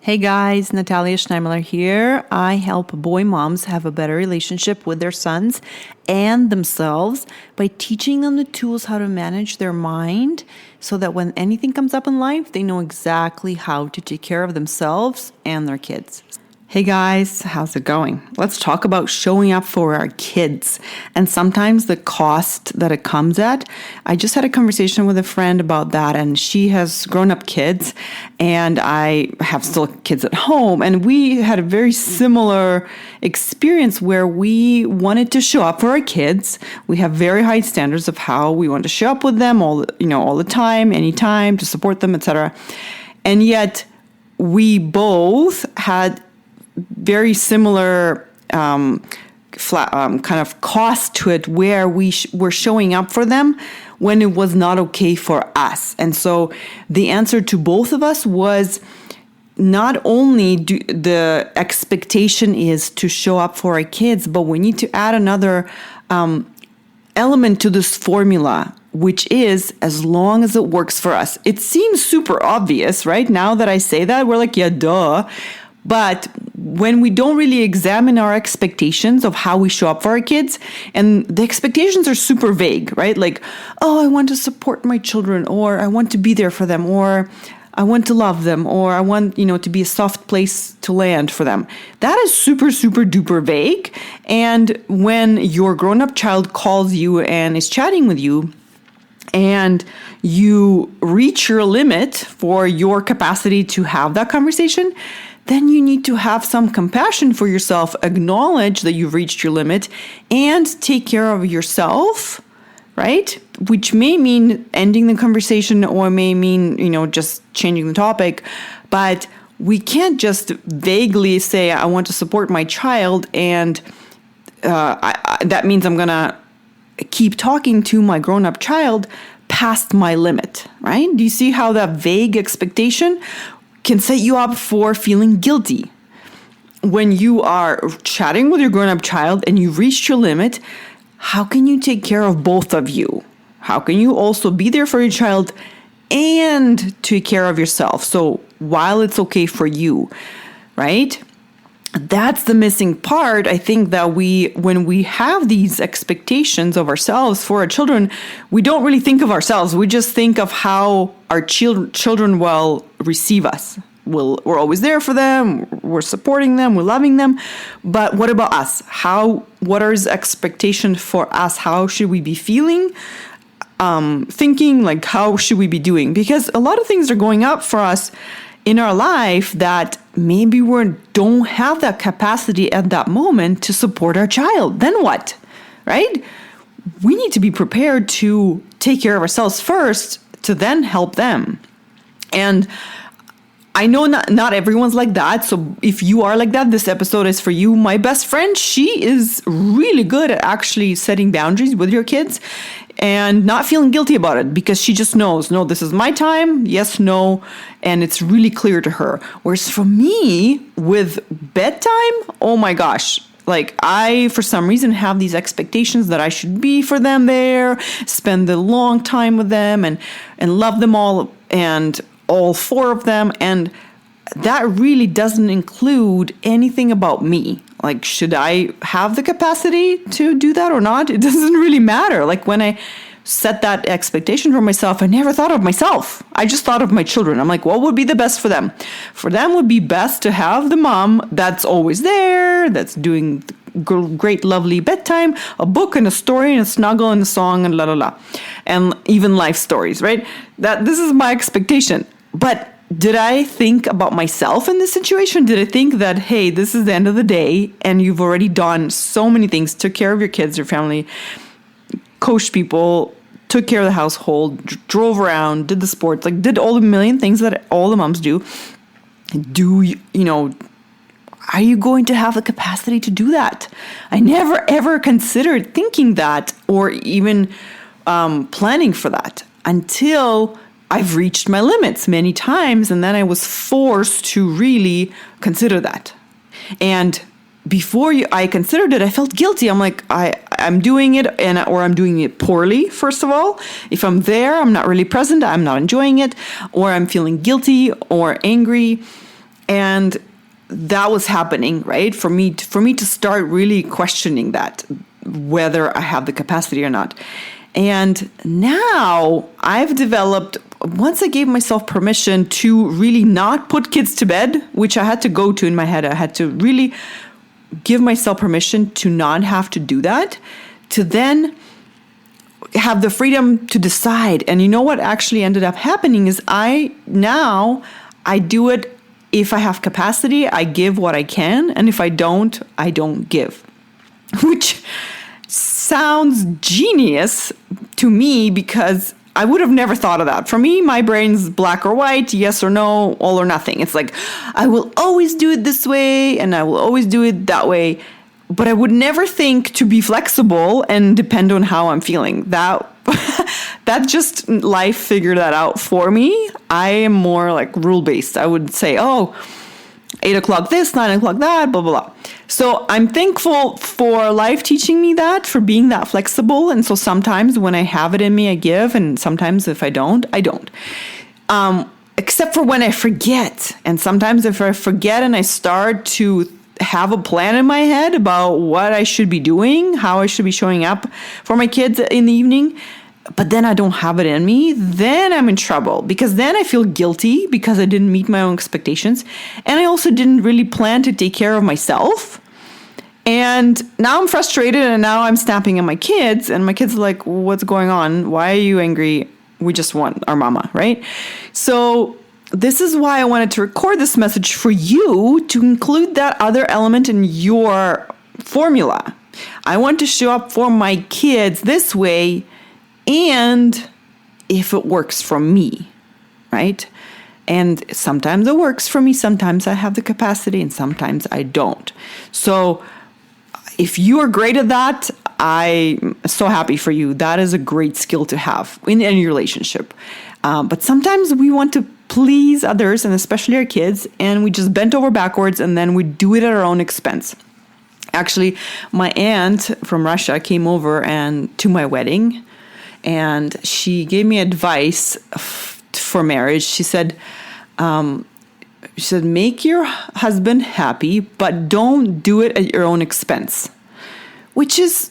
Hey guys, Natalia Schneimler here. I help boy moms have a better relationship with their sons and themselves by teaching them the tools how to manage their mind so that when anything comes up in life, they know exactly how to take care of themselves and their kids. Hey guys, how's it going? Let's talk about showing up for our kids and sometimes the cost that it comes at. I just had a conversation with a friend about that, and she has grown-up kids and I have still kids at home, and we had a very similar experience where we wanted to show up for our kids. We have very high standards of how we want to show up with them all the time, anytime, to support them, etc. And yet we both had very similar kind of cost to it, where we were showing up for them when it was not okay for us. And so the answer to both of us was not only the expectation is to show up for our kids, but we need to add another element to this formula, which is as long as it works for us. It seems super obvious, right? Now that I say that, we're like, yeah, duh. But when we don't really examine our expectations of how we show up for our kids, and the expectations are super vague, right? Like, oh, I want to support my children, or I want to be there for them, or I want to love them, or I want, to be a soft place to land for them. That is super, super duper vague. And when your grown-up child calls you and is chatting with you, and you reach your limit for your capacity to have that conversation, then you need to have some compassion for yourself, acknowledge that you've reached your limit, and take care of yourself, right? Which may mean ending the conversation or may mean, just changing the topic. But we can't just vaguely say, I want to support my child, and that means I'm going to keep talking to my grown-up child past my limit, right? Do you see how that vague expectation can set you up for feeling guilty? When you are chatting with your grown-up child and you've reached your limit, how can you take care of both of you? How can you also be there for your child and take care of yourself? So while it's okay for you, right? That's the missing part. I think that when we have these expectations of ourselves for our children, we don't really think of ourselves. We just think of how our children will receive us. We're always there for them. We're supporting them. We're loving them. But what about us? What are the expectations for us? How should we be feeling? Thinking, like, how should we be doing? Because a lot of things are going up for us in our life that maybe we don't have that capacity at that moment to support our child. Then what, right? We need to be prepared to take care of ourselves first to then help them. And I know not everyone's like that. So if you are like that, this episode is for you. My best friend, she is really good at actually setting boundaries with your kids and not feeling guilty about it, because she just knows, no, this is my time. Yes, no. And it's really clear to her. Whereas for me, with bedtime, oh my gosh, like I, for some reason, have these expectations that I should be for them there, spend a long time with them and love them all, and all four of them. And that really doesn't include anything about me. Like, should I have the capacity to do that or not? It doesn't really matter. Like, when I set that expectation for myself, I never thought of myself. I just thought of my children. I'm like, what would be the best for them? For them would be best to have the mom that's always there, that's doing great, lovely bedtime, a book and a story and a snuggle and a song and la la la. And even life stories, right? This is my expectation. But did I think about myself in this situation? Did I think that, hey, this is the end of the day and you've already done so many things, took care of your kids, your family, coached people, took care of the household, drove around, did the sports, like did all the million things that all the moms do. Are you going to have the capacity to do that? I never, ever considered thinking that or even planning for that until I've reached my limits many times, and then I was forced to really consider that. And before I considered it, I felt guilty. I'm like, I'm doing it, or I'm doing it poorly, first of all. If I'm there, I'm not really present, I'm not enjoying it, or I'm feeling guilty or angry. And that was happening, right? For me to start really questioning that, whether I have the capacity or not. And now I've developed, once I gave myself permission to really not put kids to bed, which I had to go to in my head, I had to really give myself permission to not have to do that, to then have the freedom to decide. And you know what actually ended up happening is I do it. If I have capacity, I give what I can. And if I don't give, which sounds genius to me because I would have never thought of that. For me, my brain's black or white, yes or no, all or nothing. It's like, I will always do it this way and I will always do it that way. But I would never think to be flexible and depend on how I'm feeling. That just life figured that out for me. I am more like rule-based. I would say, 8 o'clock this, 9 o'clock that, blah, blah, blah. So I'm thankful for life teaching me that, for being that flexible. And so sometimes when I have it in me, I give. And sometimes if I don't, I don't. Except for when I forget. And sometimes if I forget and I start to have a plan in my head about what I should be doing, how I should be showing up for my kids in the evening, but then I don't have it in me, then I'm in trouble because then I feel guilty because I didn't meet my own expectations. And I also didn't really plan to take care of myself. And now I'm frustrated and now I'm snapping at my kids and my kids are like, what's going on? Why are you angry? We just want our mama, right? So this is why I wanted to record this message for you to include that other element in your formula. I want to show up for my kids this way, and if it works for me, right? And sometimes it works for me, sometimes I have the capacity, and sometimes I don't. So if you are great at that, I'm so happy for you. That is a great skill to have in any relationship. But sometimes we want to please others, and especially our kids, and we just bent over backwards, and then we do it at our own expense. Actually, my aunt from Russia came over to my wedding, and she gave me advice for marriage. She said, make your husband happy, but don't do it at your own expense, which is,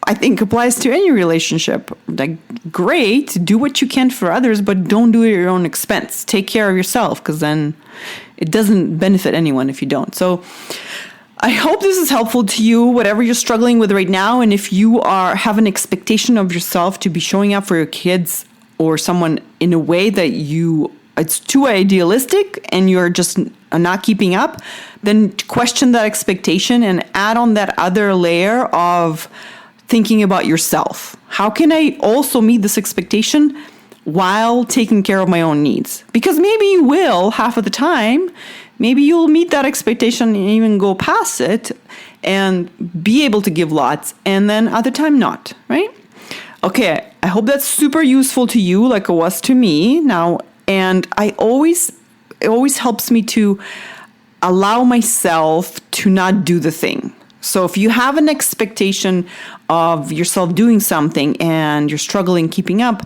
I think, applies to any relationship. Like, great, do what you can for others, but don't do it at your own expense. Take care of yourself, because then it doesn't benefit anyone if you don't. So I hope this is helpful to you, whatever you're struggling with right now. And if you have an expectation of yourself to be showing up for your kids or someone in a way that it's too idealistic and you're just not keeping up, then question that expectation and add on that other layer of thinking about yourself. How can I also meet this expectation while taking care of my own needs? Because maybe you will half of the time. Maybe you'll meet that expectation and even go past it and be able to give lots, and then other time not, right? Okay, I hope that's super useful to you like it was to me now. And it always helps me to allow myself to not do the thing. So if you have an expectation of yourself doing something and you're struggling keeping up,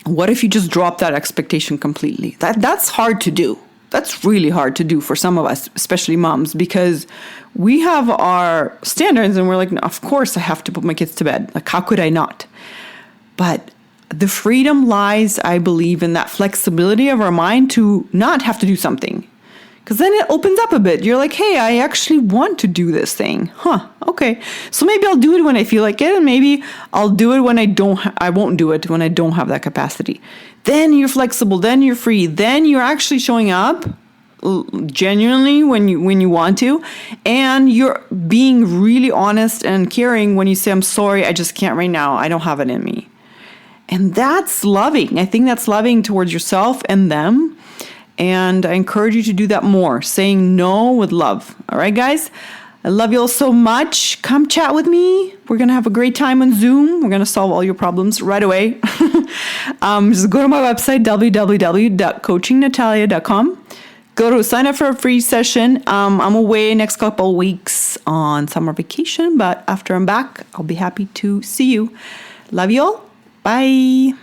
what if you just drop that expectation completely? That's hard to do. That's really hard to do for some of us, especially moms, because we have our standards and we're like, no, of course I have to put my kids to bed. Like, how could I not? But the freedom lies, I believe, in that flexibility of our mind to not have to do something. Because then it opens up a bit. You're like, hey, I actually want to do this thing. Okay. So maybe I'll do it when I feel like it, and maybe I'll do it when I won't do it when I don't have that capacity. Then you're flexible, then you're free, then you're actually showing up genuinely when you want to, and you're being really honest and caring when you say, I'm sorry, I just can't right now. I don't have it in me. And that's loving. I think that's loving towards yourself and them. And I encourage you to do that more, saying no with love. All right, guys? I love you all so much. Come chat with me. We're going to have a great time on Zoom. We're going to solve all your problems right away. Just go to my website, www.coachingnatalia.com. Go to sign up for a free session. I'm away next couple of weeks on summer vacation, but after I'm back, I'll be happy to see you. Love you all. Bye.